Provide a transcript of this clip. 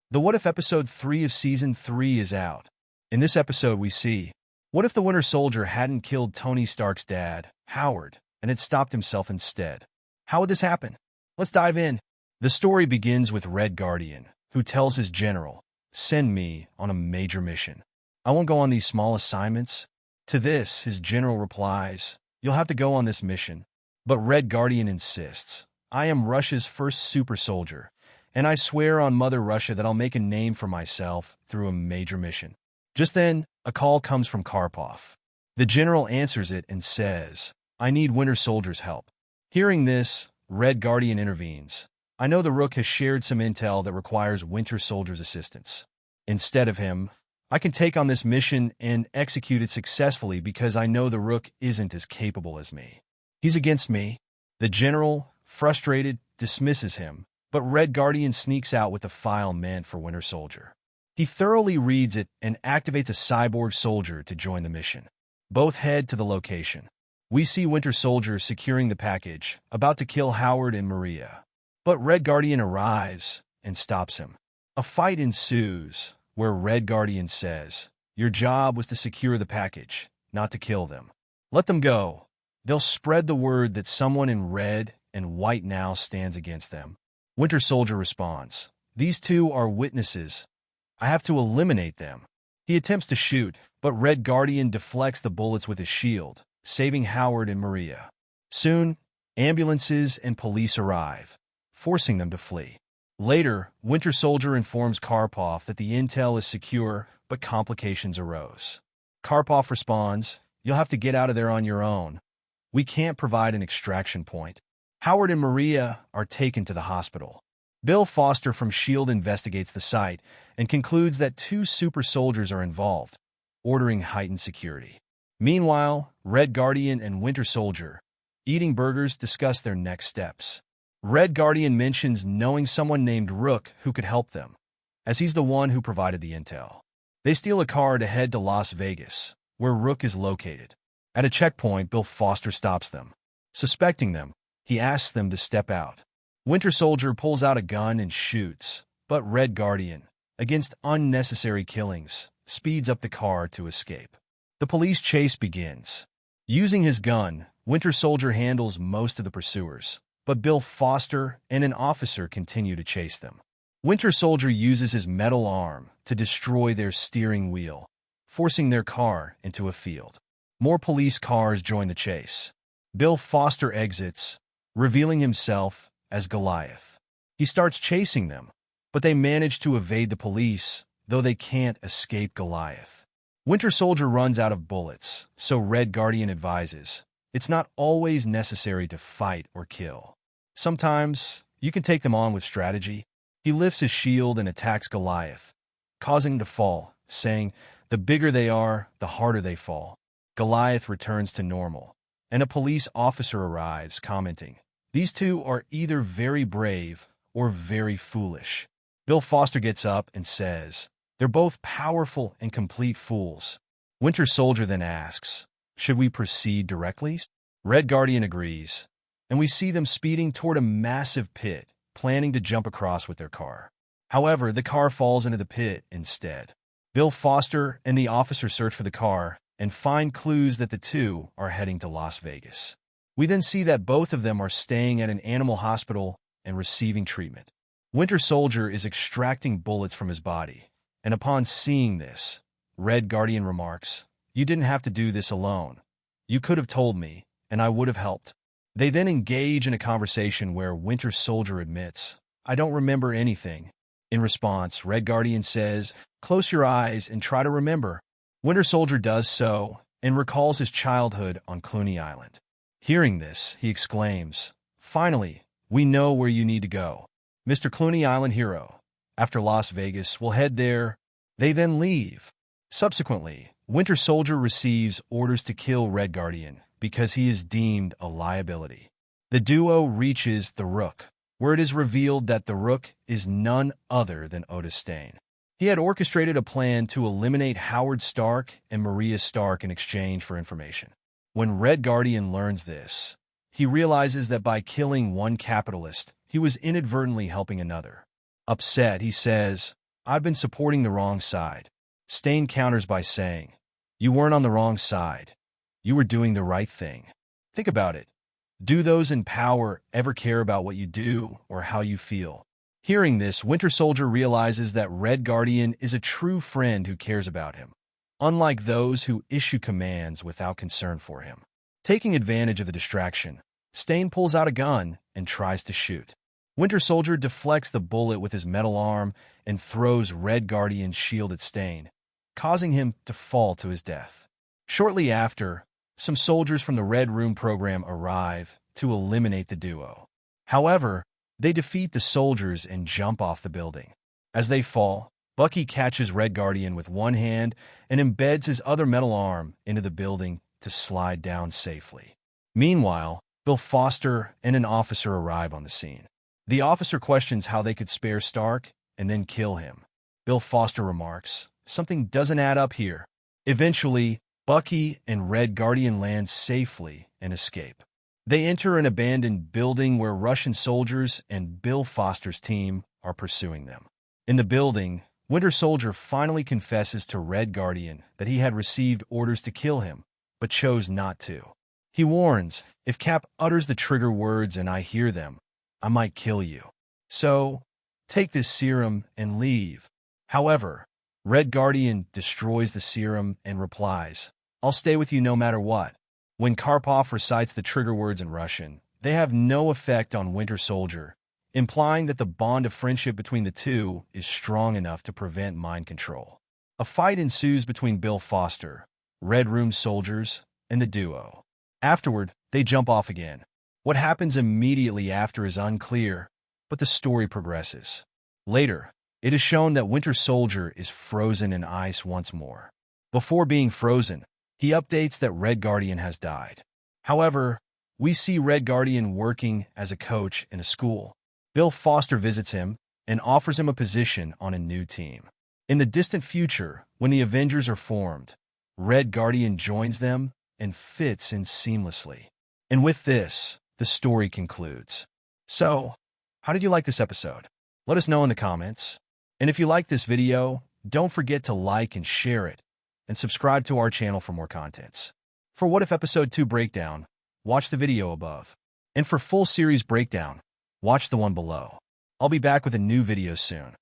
The What If episode 3 of season 3 is out. In this episode we see, what if the Winter Soldier hadn't killed Tony Stark's dad, Howard, and had stopped himself instead? How would this happen? Let's dive in. The story begins with Red Guardian, who tells his general, "Send me on a major mission. I won't go on these small assignments." To this, his general replies, "You'll have to go on this mission." But Red Guardian insists, "I am Russia's first super soldier, and I swear on Mother Russia that I'll make a name for myself through a major mission." Just then, a call comes from Karpov. The general answers it and says, "I need Winter Soldier's help." Hearing this, Red Guardian intervenes. "I know the Rook has shared some intel that requires Winter Soldier's assistance. Instead of him, I can take on this mission and execute it successfully because I know the Rook isn't as capable as me. He's against me." The general, frustrated, dismisses him, but Red Guardian sneaks out with a file meant for Winter Soldier. He thoroughly reads it and activates a cyborg soldier to join the mission. Both head to the location. We see Winter Soldier securing the package, about to kill Howard and Maria. But Red Guardian arrives and stops him. A fight ensues, where Red Guardian says, "Your job was to secure the package, not to kill them. Let them go. They'll spread the word that someone in red and white now stands against them." Winter Soldier responds, "These two are witnesses. I have to eliminate them." He attempts to shoot, but Red Guardian deflects the bullets with his shield, saving Howard and Maria. Soon, ambulances and police arrive, forcing them to flee. Later, Winter Soldier informs Karpov that the intel is secure, but complications arose. Karpov responds, "You'll have to get out of there on your own. We can't provide an extraction point." Howard and Maria are taken to the hospital. Bill Foster from S.H.I.E.L.D. investigates the site and concludes that 2 super soldiers are involved, ordering heightened security. Meanwhile, Red Guardian and Winter Soldier, eating burgers, discuss their next steps. Red Guardian mentions knowing someone named Rook who could help them, as he's the one who provided the intel. They steal a car to head to Las Vegas, where Rook is located. At a checkpoint, Bill Foster stops them. Suspecting them, he asks them to step out. Winter Soldier pulls out a gun and shoots, but Red Guardian, against unnecessary killings, speeds up the car to escape. The police chase begins. Using his gun, Winter Soldier handles most of the pursuers, but Bill Foster and an officer continue to chase them. Winter Soldier uses his metal arm to destroy their steering wheel, forcing their car into a field. More police cars join the chase. Bill Foster exits, revealing himself as Goliath. He starts chasing them, but they manage to evade the police, though they can't escape Goliath. Winter Soldier runs out of bullets, so Red Guardian advises, "It's not always necessary to fight or kill. Sometimes, you can take them on with strategy." He lifts his shield and attacks Goliath, causing him to fall, saying, "The bigger they are, the harder they fall." Goliath returns to normal, and a police officer arrives, commenting, "These two are either very brave or very foolish." Bill Foster gets up and says, "They're both powerful and complete fools." Winter Soldier then asks, "Should we proceed directly?" Red Guardian agrees, and we see them speeding toward a massive pit, planning to jump across with their car. However, the car falls into the pit instead. Bill Foster and the officer search for the car and find clues that the two are heading to Las Vegas. We then see that both of them are staying at an animal hospital and receiving treatment. Winter Soldier is extracting bullets from his body, and upon seeing this, Red Guardian remarks, "You didn't have to do this alone. You could have told me, and I would have helped." They then engage in a conversation where Winter Soldier admits, "I don't remember anything." In response, Red Guardian says, "Close your eyes and try to remember." Winter Soldier does so and recalls his childhood on Clooney Island. Hearing this, he exclaims, "Finally, we know where you need to go. Mr. Clooney Island hero. After Las Vegas, we'll head there." They then leave. Subsequently, Winter Soldier receives orders to kill Red Guardian because he is deemed a liability. The duo reaches the Rook, where it is revealed that the Rook is none other than Oda Stane. He had orchestrated a plan to eliminate Howard Stark and Maria Stark in exchange for information. When Red Guardian learns this, he realizes that by killing one capitalist, he was inadvertently helping another. Upset, he says, I've been supporting the wrong side. Stane counters by saying, you weren't on the wrong side. You were doing the right thing. Think about it. Do those in power ever care about what you do or how you feel? Hearing this, Winter Soldier realizes that Red Guardian is a true friend who cares about him, unlike those who issue commands without concern for him. Taking advantage of the distraction, Stane pulls out a gun and tries to shoot. Winter Soldier deflects the bullet with his metal arm and throws Red Guardian's shield at Stane, causing him to fall to his death. Shortly after, some soldiers from the Red Room program arrive to eliminate the duo. However, they defeat the soldiers and jump off the building. As they fall, Bucky catches Red Guardian with one hand and embeds his other metal arm into the building to slide down safely. Meanwhile, Bill Foster and an officer arrive on the scene. The officer questions how they could spare Stark and then kill him. Bill Foster remarks, something doesn't add up here. Eventually, Bucky and Red Guardian land safely and escape. They enter an abandoned building where Russian soldiers and Bill Foster's team are pursuing them. In the building, Winter Soldier finally confesses to Red Guardian that he had received orders to kill him, but chose not to. He warns, if Cap utters the trigger words and I hear them, I might kill you. So, take this serum and leave. However, Red Guardian destroys the serum and replies, I'll stay with you no matter what. When Karpov recites the trigger words in Russian, they have no effect on Winter Soldier, implying that the bond of friendship between the two is strong enough to prevent mind control. A fight ensues between Bill Foster, Red Room soldiers, and the duo. Afterward, they jump off again. What happens immediately after is unclear, but the story progresses. Later, it is shown that Winter Soldier is frozen in ice once more. Before being frozen, he updates that Red Guardian has died. However, we see Red Guardian working as a coach in a school. Bill Foster visits him and offers him a position on a new team. In the distant future, when the Avengers are formed, Red Guardian joins them and fits in seamlessly. And with this, the story concludes. So, how did you like this episode? Let us know in the comments. And if you like this video, don't forget to like and share it, and subscribe to our channel for more contents. For What If Episode 2 breakdown, watch the video above. And for full series breakdown, watch the one below. I'll be back with a new video soon.